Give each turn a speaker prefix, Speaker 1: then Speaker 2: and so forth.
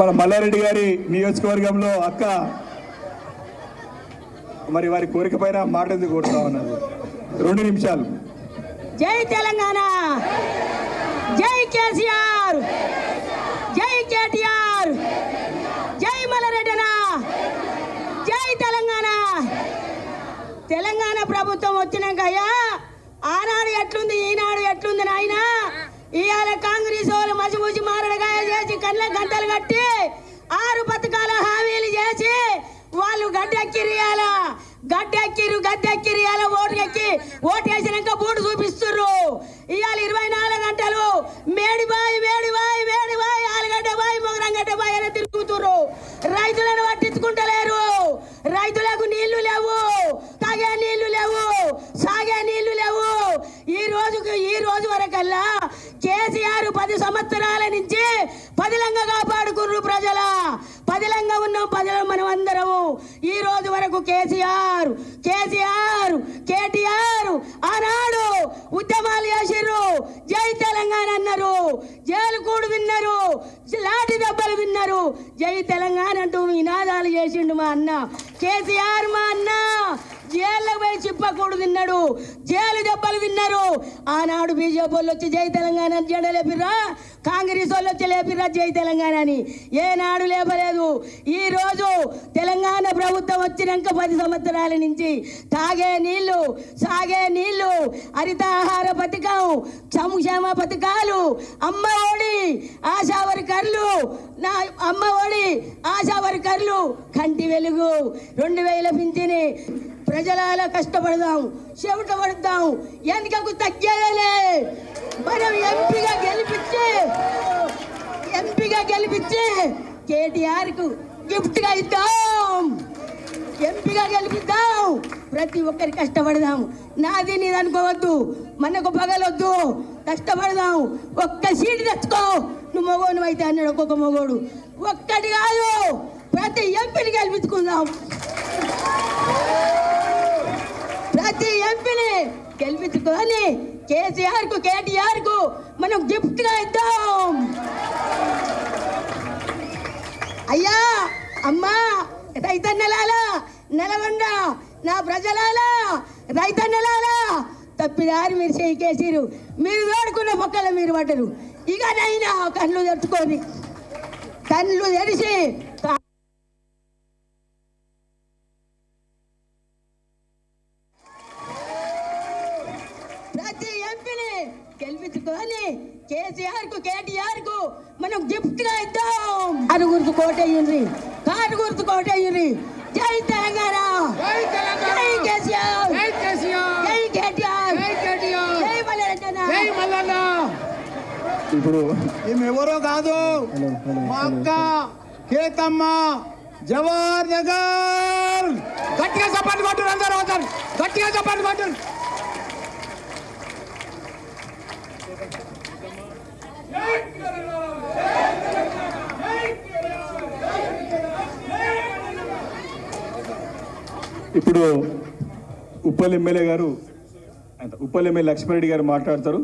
Speaker 1: మన మల్లారెడ్డి గారి నియోజకవర్గంలో అక్క మరి వారి కోరిక పైన మాట ఎందుకు కోరుతా ఉన్నారు? 2 నిమిషాలు.
Speaker 2: జై తెలంగాణ, జై కేసీఆర్, జై కేటీఆర్, జై మల్లారెడ్డి, జై తెలంగాణ. తెలంగాణ ప్రభుత్వం వచ్చినాక అయ్యా ఆనాడు ఎట్లుంది ఈనాడు ఎట్లుంది నాయన. ఇవాళ కాంగ్రెస్ వాళ్ళు మసిమూసి మారడగాయ చేసి కళ్ళ గంటలు కట్టి 6 పథకాల హామీలు చేసి వాళ్ళు గడ్డెక్కిరియాల ఓటు వేసినాక బూటు చూపిస్తుర్రు. ఇవాళ 24 గంటలు మేడిబాయి ఆలుగడ్డ బాయి మొగరంగడ్డ బాయి అని తిరుగుతుర్రు. రైతులను పట్టించుకుంటలేరు. రైతులకు నీళ్లు లేవు, తాగే నీళ్లు లేవు, సాగే నీళ్లు లేవు. ఈ రోజు వరకల్లా కేసీఆర్ 10 సంవత్సరాల నుంచి పదిలంగా కాపాడుకుర్రు ప్రజల. పదిలంగా ఉన్నాం ప్రజలు మనం అందరము. ఈ రోజు వరకు కేసీఆర్ కేటీఆర్ ఆనాడు ఉద్యమాలు చేసిర్రు, జై తెలంగాణ అన్నారు, జైలు కూడు విన్నారు, లాఠీ దెబ్బలు విన్నారు, జై తెలంగాణ అంటూ నినాదాలు చేసిండు మా అన్న కేసీఆర్. మా అన్న జైల్లో పోయి చిప్పకూడు తిన్నాడు, జైలు దెబ్బలు విన్నారు. ఆనాడు బీజేపీ వాళ్ళు వచ్చి జై తెలంగాణ జెండా లేపిర్రా, కాంగ్రెస్ వాళ్ళు వచ్చి లేపిర్రా జై తెలంగాణ అని. ఏనాడు లేపలేదు. ఈ రోజు తెలంగాణ ప్రభుత్వం వచ్చినాక 10 సంవత్సరాల నుంచి తాగే నీళ్లు, సాగే నీళ్లు, హరితాహార పథకం, సంక్షేమ పథకాలు, అమ్మ ఒడి, ఆశా వర్కర్లు, అమ్మ ఒడి, ఆశా వర్కర్లు, కంటి వెలుగు, 2000 పింఛని. ప్రజల కష్టపడదాం, చెమట పడదాం, ఎందుకు తగ్గేదేలే. మనం ఎంపీగా గెలిపించి కేటీఆర్ కు గిఫ్ట్ గా ఇద్దాం. ఎంపీగా గెలిపిద్దాం. ప్రతి ఒక్కరి కష్టపడదాం. నాది నీది అనుకోవద్దు, మనకు పగలొద్దు, కష్టపడదాం. ఒక్క సీటు తెచ్చుకో, నువ్వు మగోను అయితే అన్నాడు ఒక్కొక్క మగోడు. ఒక్కటి కాదు, ప్రతి ఎంపీని గెలిపించుకుందాం. ప్రతి ఎంపీని గెలిపించుకొని కేసీఆర్ కు కేటీఆర్ కు మనం గిఫ్ట్ గా ఇద్దాం. అయ్యా అమ్మా రైతన్నలాలా, నల్గొండ నా ప్రజలాలా, రైతన్నలాలా, తప్పిదారి మీరు చేకేసిరు. మీరు తోడుకున్న పక్కన మీరు పడ్డరు. ఇక నైనా కళ్ళు తెచ్చుకొని, కళ్ళు తెరిచి ప్రతి ఎంపీని గెలిపించుకొని కేసీఆర్ కు కేటీఆర్ కు మనం గిఫ్ట్ గా ఇద్దాం. కారు గుర్తు కోటయ్యింది, కారు గుర్తు కోటయ్యింది. జై తెలంగాణ, జై కేసీఆర్, జై కేటీఆర్, జై మల్లన్న.
Speaker 1: ఇప్పుడు
Speaker 3: ఈమె ఎవరో కాదు, మా అక్క కేతమ్మ జవహర్ నగర్. గట్టిగా చప్పట్లు కొట్టారు అందరూ, గట్టిగా చప్పట్లు కొట్టారు.
Speaker 1: ఇప్పుడు ఉప్పల్ ఎమ్మెల్యే లక్ష్మారెడ్డి గారు మాట్లాడతారు.